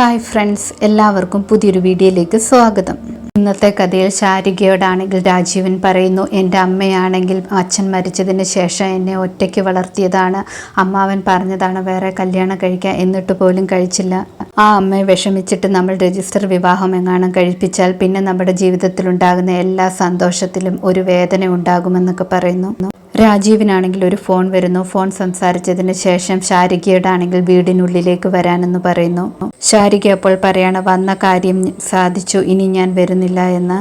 Hi friends, എല്ലാവർക്കും പുതിയൊരു വീഡിയോയിലേക്ക് സ്വാഗതം. ഇന്നത്തെ കഥയിൽ ശാരികയോടാണെങ്കിൽ രാജീവൻ പറയുന്നു, എൻ്റെ അമ്മയാണെങ്കിൽ അച്ഛൻ മരിച്ചതിന് ശേഷം എന്നെ ഒറ്റയ്ക്ക് വളർത്തിയതാണ്. അമ്മാവൻ പറഞ്ഞതാണ് വേറെ കല്യാണം കഴിക്കാൻ, എന്നിട്ട് പോലും കഴിച്ചില്ല. ആ അമ്മയെ വിഷമിച്ചിട്ട് നമ്മൾ രജിസ്റ്റർ വിവാഹം എങ്ങാനും കഴിപ്പിച്ചാൽ പിന്നെ നമ്മുടെ ജീവിതത്തിലുണ്ടാകുന്ന എല്ലാ സന്തോഷത്തിലും ഒരു വേദന ഉണ്ടാകുമെന്നൊക്കെ പറയുന്നു. രാജീവിനാണെങ്കിൽ ഒരു ഫോൺ വരുന്നു. ഫോൺ സംസാരിച്ചതിന് ശേഷം ശാരികയുടെ ആണെങ്കിൽ വീടിനുള്ളിലേക്ക് വരാനെന്ന് പറയുന്നു. ശാരിക അപ്പോൾ പറയാണ്, വന്ന കാര്യം സാധിച്ചു, ഇനി ഞാൻ വരുന്നില്ല എന്ന്.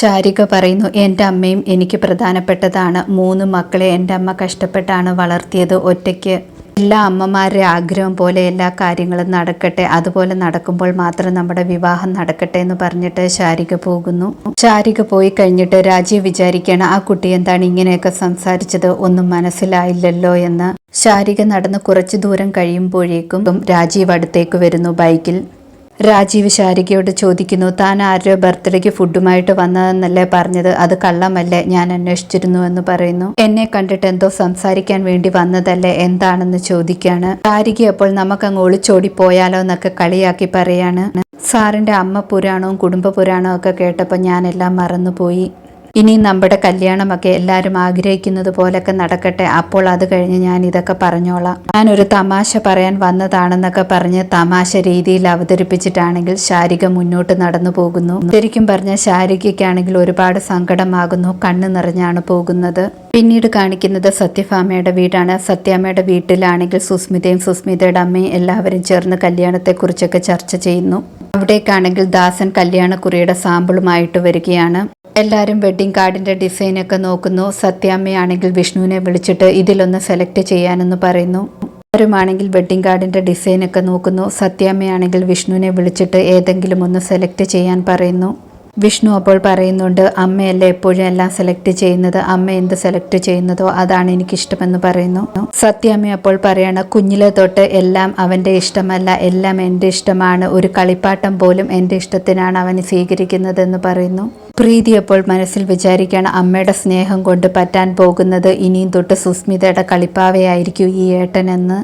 ശാരിക പറയുന്നു, എൻ്റെ അമ്മയും എനിക്ക് പ്രധാനപ്പെട്ടതാണ്. 3 മക്കളെ എൻ്റെ അമ്മ കഷ്ടപ്പെട്ടാണ് വളർത്തിയത് ഒറ്റയ്ക്ക്. എല്ലാ അമ്മമാരുടെ ആഗ്രഹം പോലെ എല്ലാ കാര്യങ്ങളും നടക്കട്ടെ, അതുപോലെ നടക്കുമ്പോൾ മാത്രം നമ്മുടെ വിവാഹം നടക്കട്ടെ എന്ന് പറഞ്ഞിട്ട് ശാരിക പോകുന്നു. ശാരിക പോയി കഴിഞ്ഞിട്ട് രാജീവ് വിചാരിക്കുകയാണ്, ആ കുട്ടി എന്താണ് ഇങ്ങനെയൊക്കെ സംസാരിച്ചത്, ഒന്നും മനസ്സിലായില്ലല്ലോ എന്ന്. ശാരിക നടന്ന് കുറച്ചു ദൂരം കഴിയുമ്പോഴേക്കും രാജീവ് അടുത്തേക്ക് വരുന്നു ബൈക്കിൽ. രാജീവ് ശാരികയോട് ചോദിക്കുന്നു, താൻ ആരുടെ ബർത്ത്ഡേക്ക് ഫുഡുമായിട്ട് വന്നതെന്നല്ലേ പറഞ്ഞത്, അത് കള്ളമല്ലേ, ഞാൻ അന്വേഷിച്ചിരുന്നു എന്ന് പറയുന്നു. എന്നെ കണ്ടിട്ട് എന്തോ സംസാരിക്കാൻ വേണ്ടി വന്നതല്ലേ, എന്താണെന്ന് ചോദിക്കാണ്. ശാരിക അപ്പോൾ നമുക്കങ്ങ് ഒളിച്ചോടി പോയാലോ എന്നൊക്കെ കളിയാക്കി പറയാണ്. സാറിൻ്റെ അമ്മ പുരാണവും കുടുംബ പുരാണവും ഒക്കെ കേട്ടപ്പോൾ ഞാനെല്ലാം മറന്നുപോയി. ഇനി നമ്മുടെ കല്യാണമൊക്കെ എല്ലാവരും ആഗ്രഹിക്കുന്നത് പോലൊക്കെ നടക്കട്ടെ, അപ്പോൾ അത് കഴിഞ്ഞ് ഞാൻ ഇതൊക്കെ പറഞ്ഞോളാം. ഞാനൊരു തമാശ പറയാൻ വന്നതാണെന്നൊക്കെ പറഞ്ഞ് തമാശ രീതിയിൽ അവതരിപ്പിച്ചിട്ടാണെങ്കിൽ ശാരിക മുന്നോട്ട് നടന്നു പോകുന്നു. ശരിക്കും പറഞ്ഞ ശാരികയ്ക്കാണെങ്കിൽ ഒരുപാട് സങ്കടമാകുന്നു, കണ്ണു നിറഞ്ഞാണ് പോകുന്നത്. പിന്നീട് കാണിക്കുന്നത് സത്യഭാമയുടെ വീടാണ്. സത്യാമ്മയുടെ വീട്ടിലാണെങ്കിൽ സുസ്മിതയും സുസ്മിതയുടെ അമ്മയും എല്ലാവരും ചേർന്ന് കല്യാണത്തെക്കുറിച്ചൊക്കെ ചർച്ച ചെയ്യുന്നു. അവിടേക്കാണെങ്കിൽ ദാസൻ കല്യാണക്കുറിയുടെ സാമ്പിളുമായിട്ട് വരികയാണ്. എല്ലാവരും വെഡ്ഡിംഗ് കാർഡിൻ്റെ ഡിസൈനൊക്കെ നോക്കുന്നു. സത്യാമ്മയാണെങ്കിൽ വിഷ്ണുവിനെ വിളിച്ചിട്ട് ഇതിലൊന്ന് സെലക്ട് ചെയ്യാനെന്ന് പറയുന്നു. ആരുമാണെങ്കിൽ വെഡ്ഡിംഗ് കാർഡിൻ്റെ ഡിസൈനൊക്കെ നോക്കുന്നു. സത്യാമ്മയാണെങ്കിൽ വിഷ്ണുവിനെ വിളിച്ചിട്ട് ഏതെങ്കിലും ഒന്ന് സെലക്ട് ചെയ്യാൻ പറയുന്നു. വിഷ്ണു അപ്പോൾ പറയുന്നുണ്ട്, അമ്മയല്ലേ എപ്പോഴും എല്ലാം സെലക്ട് ചെയ്യുന്നത്, അമ്മ എന്ത് സെലക്ട് ചെയ്യുന്നതോ അതാണ് എനിക്കിഷ്ടമെന്ന് പറയുന്നു. സത്യാമ്മ അപ്പോൾ പറയണ, കുഞ്ഞിലെ തൊട്ട് എല്ലാം അവൻ്റെ ഇഷ്ടമല്ല, എല്ലാം എൻ്റെ ഇഷ്ടമാണ്, ഒരു കളിപ്പാട്ടം പോലും എൻ്റെ ഇഷ്ടത്തിനാണ് അവൻ സ്വീകരിക്കുന്നതെന്ന് പറയുന്നു. പ്രീതി അപ്പോൾ മനസ്സിൽ വിചാരിക്കുകയാണ്, അമ്മയുടെ സ്നേഹം കൊണ്ട് പറ്റാൻ പോകുന്നത് ഇനിയും തൊട്ട് സുസ്മിതയുടെ കളിപ്പാവയായിരിക്കും ഈ ഏട്ടനെന്ന്.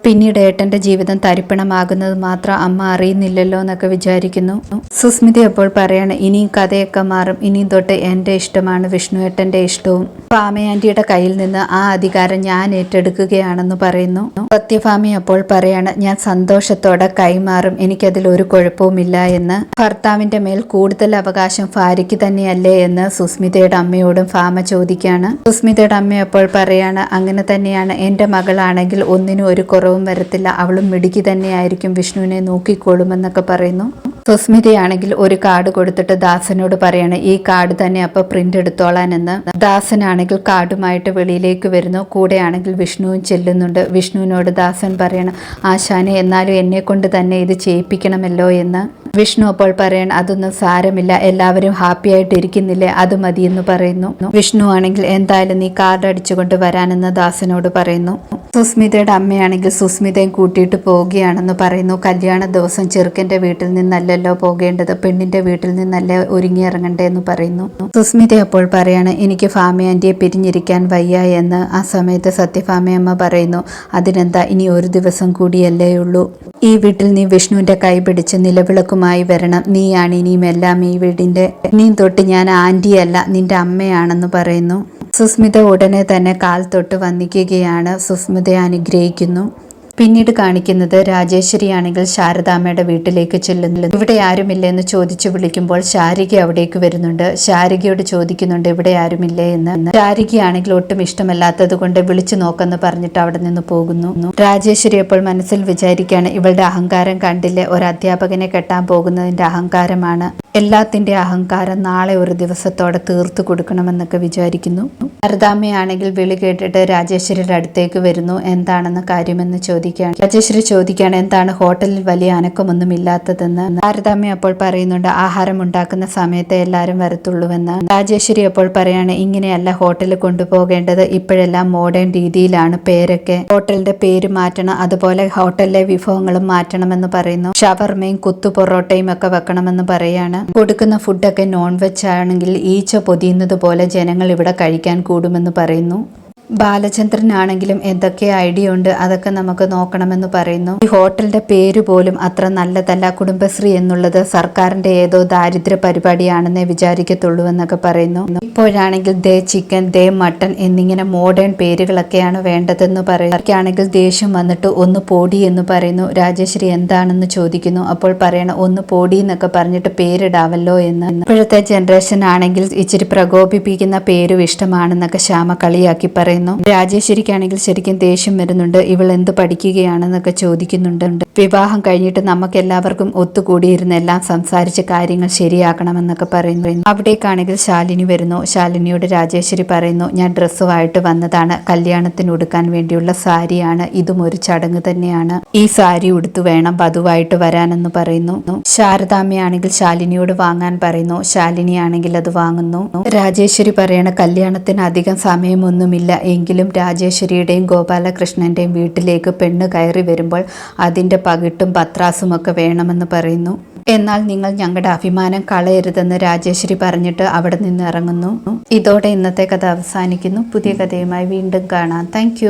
പിന്നീട് ഏട്ടൻ്റെ ജീവിതം തരിപ്പണമാകുന്നത് മാത്രം അമ്മ അറിയുന്നില്ലല്ലോ എന്നൊക്കെ വിചാരിക്കുന്നു. സുസ്മിത അപ്പോൾ പറയാണ്, ഇനിയും കഥയൊക്കെ മാറും, ഇനിയും തൊട്ട് എൻ്റെ ഇഷ്ടമാണ് വിഷ്ണു ഏട്ടൻ്റെ ഇഷ്ടവും. ഭാമയാൻറ്റിയുടെ കയ്യിൽ നിന്ന് ആ അധികാരം ഞാൻ ഏറ്റെടുക്കുകയാണെന്ന് പറയുന്നു. സത്യഭാമ അപ്പോൾ പറയാണ്, ഞാൻ സന്തോഷത്തോടെ കൈമാറും, എനിക്കതിൽ ഒരു കുഴപ്പവുമില്ല എന്ന്. ഭർത്താവിൻ്റെ മേൽ കൂടുതൽ അവകാശം ഭാര്യയ്ക്ക് തന്നെയല്ലേ എന്ന് സുസ്മിതയുടെ അമ്മയോടും ഭാമ ചോദിക്കുകയാണ്. സുസ്മിതയുടെ അമ്മ അപ്പോൾ പറയാണ്, അങ്ങനെ തന്നെയാണ്, എൻ്റെ മകളാണെങ്കിൽ ഒന്നിനും ഒരു കുറവും വരത്തില്ല, അവളും മിടുക്കി തന്നെയായിരിക്കും, വിഷ്ണുവിനെ നോക്കിക്കോളുമെന്നൊക്കെ പറയുന്നു. സുസ്മിതയാണെങ്കിൽ ഒരു കാർഡ് കൊടുത്തിട്ട് ദാസനോട് പറയാണ്, ഈ കാർഡ് തന്നെ അപ്പോൾ പ്രിന്റ് എടുത്തോളാൻ എന്ന്. ദാസനാണെങ്കിൽ കാർഡുമായിട്ട് വെളിയിലേക്ക് വരുന്നു. കൂടെയാണെങ്കിൽ വിഷ്ണുവും ചെല്ലുന്നുണ്ട്. വിഷ്ണുവിനോട് ദാസൻ പറയണം, ആശാനെ എന്നാലും എന്നെ കൊണ്ട് തന്നെ ഇത് ചെയ്യിപ്പിക്കണമല്ലോ എന്ന്. വിഷ്ണു അപ്പോൾ പറയണം, അതൊന്നും സാരമില്ല, എല്ലാവരും ഹാപ്പി ആയിട്ട് ഇരിക്കുന്നില്ലേ, അത് മതിയെന്ന് പറയുന്നു. വിഷ്ണു ആണെങ്കിൽ എന്തായാലും നീ കാർഡ് അടിച്ചുകൊണ്ട് വരാനെന്ന് ദാസനോട് പറയുന്നു. സുസ്മിതയുടെ അമ്മയാണെങ്കിൽ സുസ്മിതയും കൂട്ടിയിട്ട് പോവുകയാണെന്ന് പറയുന്നു. കല്യാണ ദിവസം ചെറുക്കൻ്റെ വീട്ടിൽ നിന്നല്ലല്ലോ പോകേണ്ടത്, പെണ്ണിൻ്റെ വീട്ടിൽ നിന്നല്ലേ ഒരുങ്ങിയിറങ്ങണ്ടേ എന്ന് പറയുന്നു. സുസ്മിത അപ്പോൾ പറയാണ്, എനിക്ക് ഭാമയാൻറ്റിയെ പിരിഞ്ഞിരിക്കാൻ വയ്യ എന്ന്. ആ സമയത്ത് സത്യഭാമയമ്മ പറയുന്നു, അതിനെന്താ, ഇനി ഒരു ദിവസം കൂടിയല്ലേ ഉള്ളൂ, ഈ വീട്ടിൽ നീ വിഷ്ണുവിൻ്റെ കൈ പിടിച്ച് നിലവിളക്കുമായി വരണം, നീയാണ് ഇനിയും എല്ലാം ഈ വീടിൻ്റെ, നീ തൊട്ട് ഞാൻ ആൻറ്റിയല്ല നിന്റെ അമ്മയാണെന്ന് പറയുന്നു. സുസ്മിത ഉടനെ തന്നെ കാൽ തൊട്ട് വന്ദിക്കുകയാണ്. സുസ്മിതയെ അനുഗ്രഹിക്കുന്നു. പിന്നീട് കാണിക്കുന്നത് രാജേശ്വരി ആണെങ്കിൽ ശാരദാമ്മയുടെ വീട്ടിലേക്ക് ചെല്ലുന്നു. ഇവിടെ ആരുമില്ലേ എന്ന് ചോദിച്ചു വിളിക്കുമ്പോൾ ശാരിക അവിടേക്ക് വരുന്നുണ്ട്. ശാരികയോട് ചോദിക്കുന്നുണ്ട്, ഇവിടെ ആരുമില്ലേ എന്ന്. ശാരികയാണെങ്കിൽ ഒട്ടും ഇഷ്ടമല്ലാത്തത് കൊണ്ട് വിളിച്ചു നോക്കെന്ന് പറഞ്ഞിട്ട് അവിടെ നിന്ന് പോകുന്നു. രാജേശ്വരി അപ്പോൾ മനസ്സിൽ വിചാരിക്കുകയാണ്, ഇവളുടെ അഹങ്കാരം കണ്ടില്ലേ, ഒരു അധ്യാപകനെ കെട്ടാൻ പോകുന്നതിൻ്റെ അഹങ്കാരമാണ്, എല്ലാത്തിൻ്റെ അഹങ്കാരം നാളെ ഒരു ദിവസത്തോടെ തീർത്തു കൊടുക്കണമെന്നൊക്കെ വിചാരിക്കുന്നു. ശാരദാമ്മയാണെങ്കിൽ വിളി കേട്ടിട്ട് രാജേശ്വരിയുടെ അടുത്തേക്ക് വരുന്നു. എന്താണെന്ന് കാര്യമെന്ന് ചോദിക്കുകയാണ്. രാജേശ്വരി ചോദിക്കുകയാണ്, എന്താണ് ഹോട്ടലിൽ വലിയ അനക്കമൊന്നും ഇല്ലാത്തതെന്ന്. ശാരദാമ്മ അപ്പോൾ പറയുന്നുണ്ട്, ആഹാരം ഉണ്ടാക്കുന്ന സമയത്തെ എല്ലാവരും വരത്തുള്ളൂവെന്ന്. രാജേശ്വരി അപ്പോൾ പറയാണ്, ഇങ്ങനെയല്ല ഹോട്ടലിൽ കൊണ്ടുപോകേണ്ടത്, ഇപ്പോഴെല്ലാം മോഡേൺ രീതിയിലാണ്, പേരൊക്കെ ഹോട്ടലിന്റെ പേര് മാറ്റണം, അതുപോലെ ഹോട്ടലിലെ വിഭവങ്ങളും മാറ്റണമെന്ന് പറയുന്നു. ഷവർമയും കുത്തു പൊറോട്ടയും ഒക്കെ വെക്കണമെന്ന് പറയാണ്. കൊടുക്കുന്ന ഫുഡൊക്കെ നോൺ വെജ് ആണെങ്കിൽ ഈച്ച പൊതിയുന്നത് പോലെ ജനങ്ങൾ ഇവിടെ കഴിക്കാൻ കൂടുമെന്ന് പറയുന്നു. ബാലചന്ദ്രനാണെങ്കിലും എന്തൊക്കെ ഐഡിയ ഉണ്ട്, അതൊക്കെ നമുക്ക് നോക്കണമെന്ന് പറയുന്നു. ഈ ഹോട്ടലിന്റെ പേര് പോലും അത്ര നല്ലതല്ല, കുടുംബശ്രീ എന്നുള്ളത് സർക്കാരിന്റെ ഏതോ ദാരിദ്ര്യ പരിപാടിയാണെന്നേ വിചാരിക്കത്തുള്ളൂ എന്നൊക്കെ പറയുന്നു. ഇപ്പോഴാണെങ്കിൽ ദേ ചിക്കൻ, ദേ മട്ടൻ എന്നിങ്ങനെ മോഡേൺ പേരുകളൊക്കെയാണ് വേണ്ടതെന്ന് പറയും. ആണെങ്കിൽ ദേഷ്യം വന്നിട്ട് ഒന്ന് പോടി എന്ന് പറയുന്നു. രാജേശ്വരി എന്താണെന്ന് ചോദിക്കുന്നു. അപ്പോൾ പറയണം ഒന്ന് പോടി എന്നൊക്കെ പറഞ്ഞിട്ട് പേരിടാവല്ലോ എന്ന്. ഇപ്പോഴത്തെ ജനറേഷൻ ആണെങ്കിൽ ഇച്ചിരി പ്രകോപിപ്പിക്കുന്ന പേരും ഇഷ്ടമാണെന്നൊക്കെ ശ്യാമ കളിയാക്കി പറയുന്നു. രാജേശ്വരിക്കാണെങ്കിൽ ശരിക്കും ദേഷ്യം വരുന്നുണ്ട്. ഇവൾ എന്ത് പഠിക്കുകയാണെന്നൊക്കെ ചോദിക്കുന്നുണ്ട്. വിവാഹം കഴിഞ്ഞിട്ട് നമുക്ക് എല്ലാവർക്കും ഒത്തുകൂടിയിരുന്ന് എല്ലാം സംസാരിച്ച് കാര്യങ്ങൾ ശരിയാക്കണമെന്നൊക്കെ പറയുന്നു. അവിടേക്കാണെങ്കിൽ ശാലിനി വരുന്നു. ശാലിനിയോട് രാജേശ്വരി പറയുന്നു, ഞാൻ ഡ്രസ്സുമായിട്ട് വന്നതാണ്, കല്യാണത്തിന് ഉടുക്കാൻ വേണ്ടിയുള്ള സാരിയാണ്, ഇതും ഒരു ചടങ്ങ് തന്നെയാണ്, ഈ സാരി ഉടുത്തു വേണം വധുവായിട്ട് വരാനെന്ന് പറയുന്നു. ശാരദാമ്മയാണെങ്കിൽ ശാലിനിയോട് വാങ്ങാൻ പറയുന്നു. ശാലിനി ആണെങ്കിൽ അത് വാങ്ങുന്നു. രാജേശ്വരി പറയണ കല്യാണത്തിന് അധികം സമയമൊന്നുമില്ല, എങ്കിലും രാജേശ്വരിയുടെയും ഗോപാലകൃഷ്ണന്റെയും വീട്ടിലേക്ക് പെണ്ണ് കയറി വരുമ്പോൾ അതിന്റെ പകിട്ടും പത്രാസുമൊക്കെ വേണമെന്ന് പറയുന്നു. എന്നാൽ നിങ്ങൾ ഞങ്ങളുടെ അഭിമാനം കളയരുതെന്ന് രാജേശ്വരി പറഞ്ഞിട്ട് അവിടെ നിന്ന് ഇറങ്ങുന്നു. ഇതോടെ ഇന്നത്തെ കഥ അവസാനിക്കുന്നു. പുതിയ കഥയുമായി വീണ്ടും കാണാം. താങ്ക്